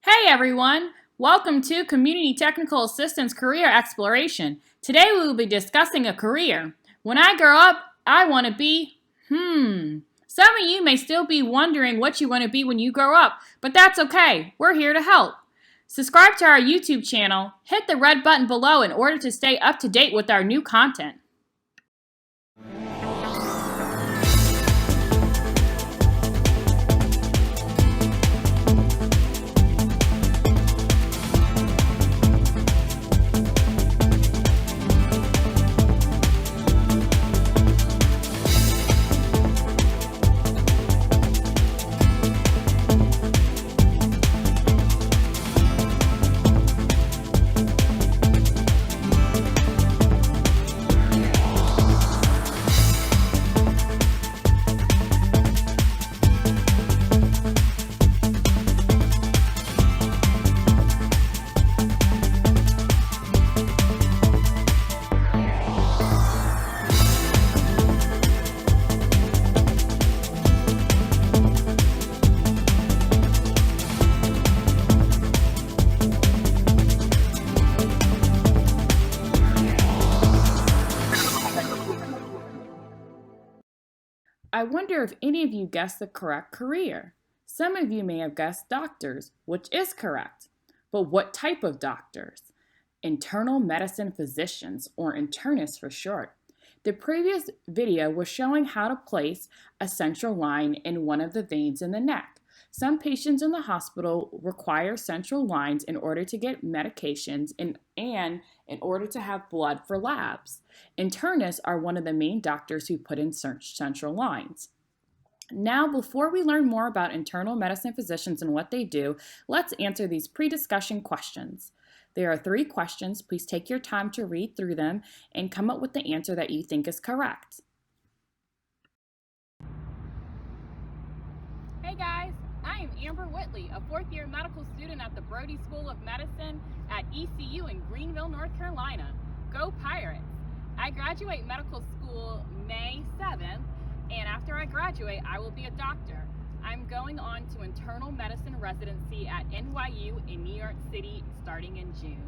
Hey everyone! Welcome to Community Technical Assistance Career Exploration. Today we will be discussing a career. When I grow up, I want to be, Some of you may still be wondering what you want to be when you grow up, but that's okay. We're here to help. Subscribe to our YouTube channel. Hit the red button below in order to stay up to date with our new content. I wonder if any of you guessed the correct career. Some of you may have guessed doctors, which is correct. But what type of doctors? Internal medicine physicians, or internists for short. The previous video was showing how to place a central line in one of the veins in the neck. Some patients in the hospital require central lines in order to get medications and in order to have blood for labs. Internists are one of the main doctors who put in central lines. Now, before we learn more about internal medicine physicians and what they do, let's answer these pre-discussion questions. There are 3 questions. Please take your time to read through them and come up with the answer that you think is correct. Hey guys, I am Amber Whitley, a 4th year medical student at the Brody School of Medicine at ECU in Greenville, North Carolina. Go Pirates! I graduate medical school May 7th, and after I graduate, I will be a doctor. I'm going on to internal medicine residency at NYU in New York City starting in June.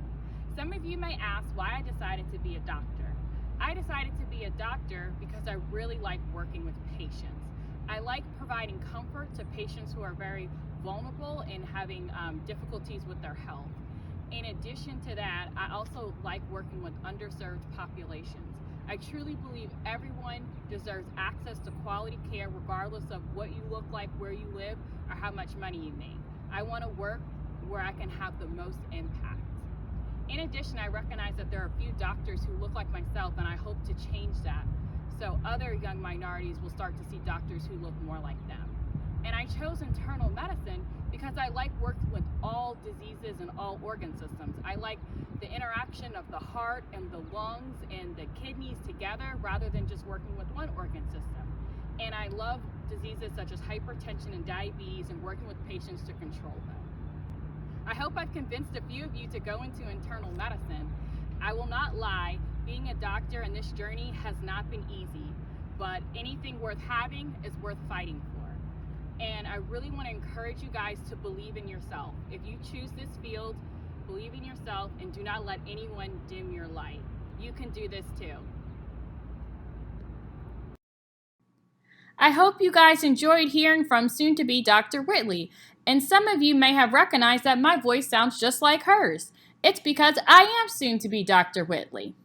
Some of you may ask why I decided to be a doctor. I decided to be a doctor because I really like working with patients. I like providing comfort to patients who are very vulnerable and having difficulties with their health. In addition to that, I also like working with underserved populations. I truly believe everyone deserves access to quality care regardless of what you look like, where you live, or how much money you make. I want to work where I can have the most impact. In addition, I recognize that there are a few doctors who look like myself, and I hope to change that so other young minorities will start to see doctors who look more like them. And I chose internal medicine because I like working with all diseases and all organ systems. I like the interaction of the heart and the lungs and the kidneys together rather than just working with one organ system. And I love diseases such as hypertension and diabetes and working with patients to control them. I hope I've convinced a few of you to go into internal medicine. I will not lie, being a doctor in this journey has not been easy, but anything worth having is worth fighting for. And I really want to encourage you guys to believe in yourself. If you choose this field, believe in yourself and do not let anyone dim your light. You can do this too. I hope you guys enjoyed hearing from soon-to-be Dr. Whitley, and some of you may have recognized that my voice sounds just like hers. It's because I am soon-to-be Dr. Whitley.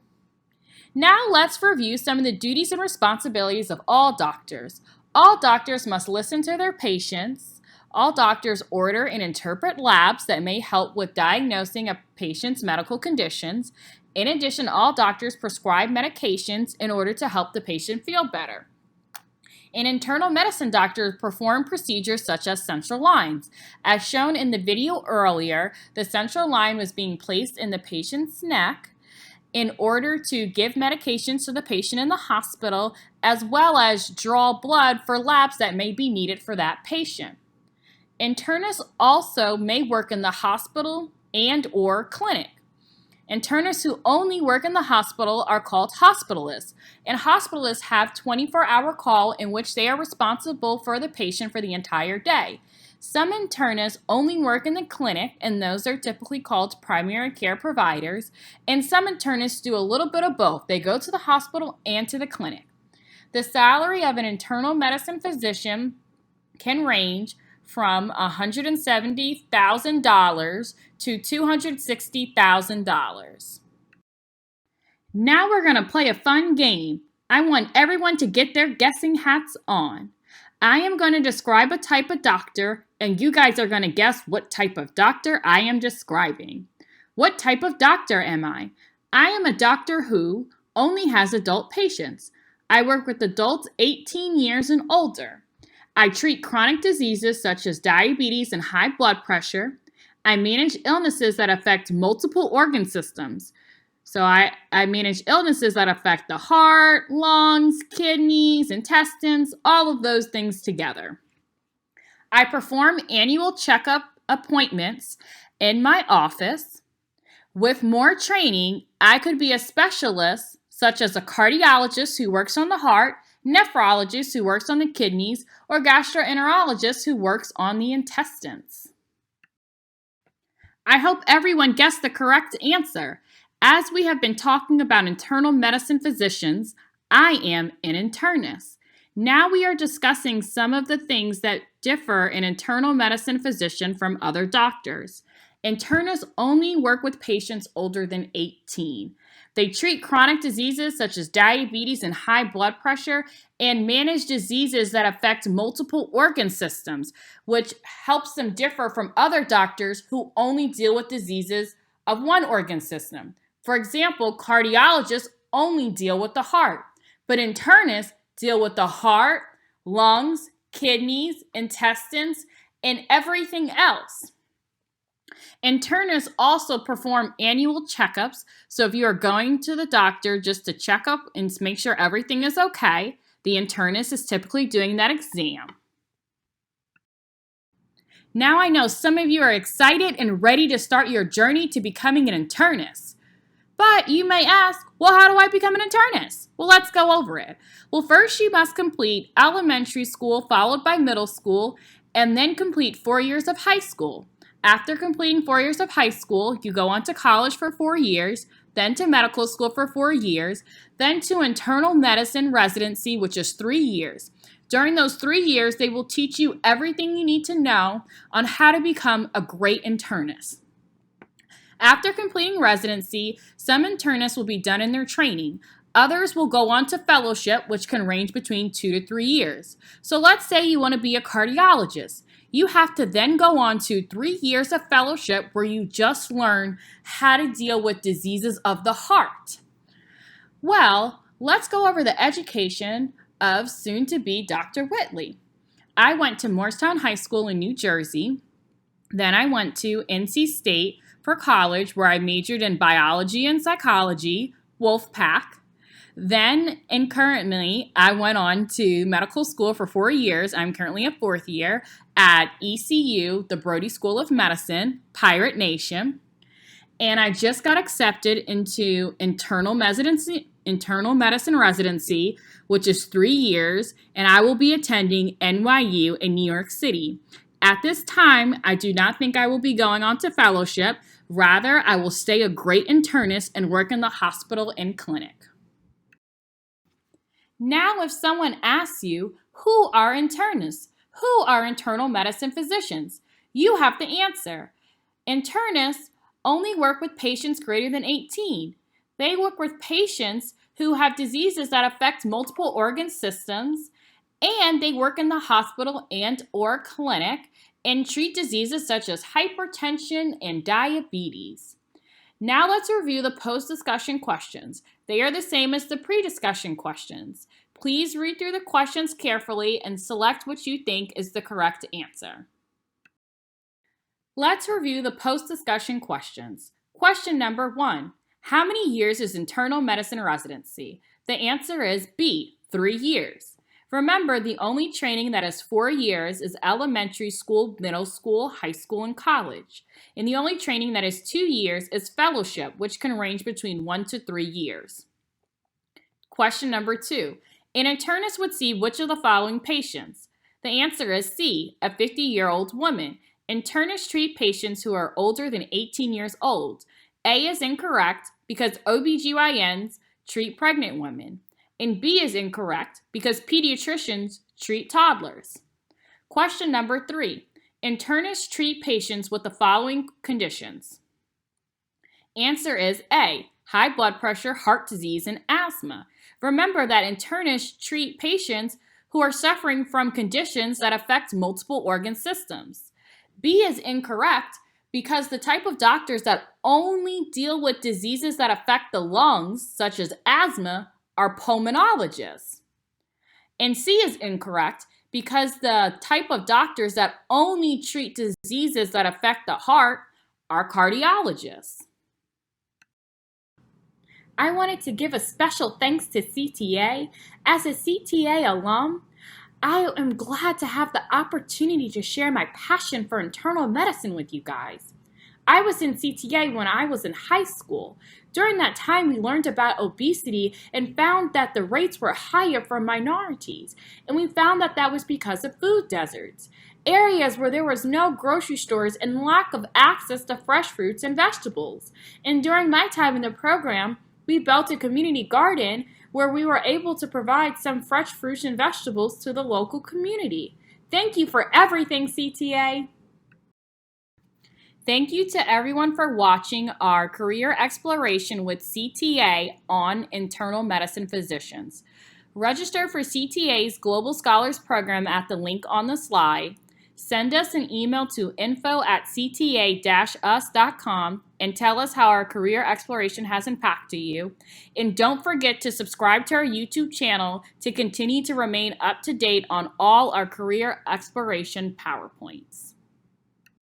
Now let's review some of the duties and responsibilities of all doctors. All doctors must listen to their patients. All doctors order and interpret labs that may help with diagnosing a patient's medical conditions. In addition, all doctors prescribe medications in order to help the patient feel better. An internal medicine doctor perform procedures such as central lines. As shown in the video earlier, the central line was being placed in the patient's neck in order to give medications to the patient in the hospital, as well as draw blood for labs that may be needed for that patient. Internists also may work in the hospital and/or clinic. Internists who only work in the hospital are called hospitalists, and hospitalists have 24-hour call in which they are responsible for the patient for the entire day. Some internists only work in the clinic, and those are typically called primary care providers. And some internists do a little bit of both. They go to the hospital and to the clinic. The salary of an internal medicine physician can range from $170,000 to $260,000. Now we're going to play a fun game. I want everyone to get their guessing hats on. I am going to describe a type of doctor, and you guys are going to guess what type of doctor I am describing. What type of doctor am I? I am a doctor who only has adult patients. I work with adults 18 years and older. I treat chronic diseases such as diabetes and high blood pressure. I manage illnesses that affect multiple organ systems. So I manage illnesses that affect the heart, lungs, kidneys, intestines, all of those things together. I perform annual checkup appointments in my office. With more training, I could be a specialist, such as a cardiologist who works on the heart, nephrologist who works on the kidneys, or gastroenterologist who works on the intestines. I hope everyone guessed the correct answer. As we have been talking about internal medicine physicians, I am an internist. Now we are discussing some of the things that differ an internal medicine physician from other doctors. Internists only work with patients older than 18. They treat chronic diseases such as diabetes and high blood pressure and manage diseases that affect multiple organ systems, which helps them differ from other doctors who only deal with diseases of one organ system. For example, cardiologists only deal with the heart, but internists deal with the heart, lungs, kidneys, intestines, and everything else. Internists also perform annual checkups, so if you are going to the doctor just to check up and make sure everything is okay, the internist is typically doing that exam. Now I know some of you are excited and ready to start your journey to becoming an internist. But you may ask, well, how do I become an internist? Well, let's go over it. Well, first you must complete elementary school followed by middle school and then complete 4 years of high school. After completing 4 years of high school, you go on to college for 4 years, then to medical school for 4 years, then to internal medicine residency, which is 3 years. During those 3 years, they will teach you everything you need to know on how to become a great internist. After completing residency, some internists will be done in their training. Others will go on to fellowship, which can range between 2 to 3 years. So let's say you want to be a cardiologist. You have to then go on to 3 years of fellowship where you just learn how to deal with diseases of the heart. Well, let's go over the education of soon-to-be Dr. Whitley. I went to Morristown High School in New Jersey. Then I went to NC State for college, where I majored in biology and psychology, Wolfpack. Then and currently, I went on to medical school for 4 years. I'm currently a 4th year at ECU, the Brody School of Medicine, Pirate Nation. And I just got accepted into internal medicine residency, which is 3 years, and I will be attending NYU in New York City. At this time, I do not think I will be going on to fellowship. Rather, I will stay a great internist and work in the hospital and clinic. Now, if someone asks you, who are internists? Who are internal medicine physicians? You have to answer. Internists only work with patients greater than 18. They work with patients who have diseases that affect multiple organ systems, and they work in the hospital and or clinic and treat diseases such as hypertension and diabetes. Now let's review the post-discussion questions. They are the same as the pre-discussion questions. Please read through the questions carefully and select what you think is the correct answer. Let's review the post-discussion questions. Question number 1. How many years is internal medicine residency? The answer is B, 3 years. Remember, the only training that is 4 years is elementary school, middle school, high school, and college. And the only training that is 2 years is fellowship, which can range between 1 to 3 years. Question number 2. An internist would see which of the following patients? The answer is C, a 50-year-old woman. Internists treat patients who are older than 18 years old. A is incorrect because OBGYNs treat pregnant women. And B is incorrect because pediatricians treat toddlers. Question number 3. Internists treat patients with the following conditions. Answer is A, high blood pressure, heart disease, and asthma. Remember that internists treat patients who are suffering from conditions that affect multiple organ systems. B is incorrect because the type of doctors that only deal with diseases that affect the lungs, such as asthma, are pulmonologists. And C is incorrect because the type of doctors that only treat diseases that affect the heart are cardiologists. I wanted to give a special thanks to CTA. As a CTA alum, I am glad to have the opportunity to share my passion for internal medicine with you guys. I was in CTA when I was in high school. During that time, we learned about obesity and found that the rates were higher for minorities. And we found that that was because of food deserts, areas where there was no grocery stores and lack of access to fresh fruits and vegetables. And during my time in the program, we built a community garden where we were able to provide some fresh fruits and vegetables to the local community. Thank you for everything, CTA. Thank you to everyone for watching our career exploration with CTA on internal medicine physicians. Register for CTA's Global Scholars Program at the link on the slide. Send us an email to info@cta-us.com and tell us how our career exploration has impacted you. And don't forget to subscribe to our YouTube channel to continue to remain up to date on all our career exploration PowerPoints.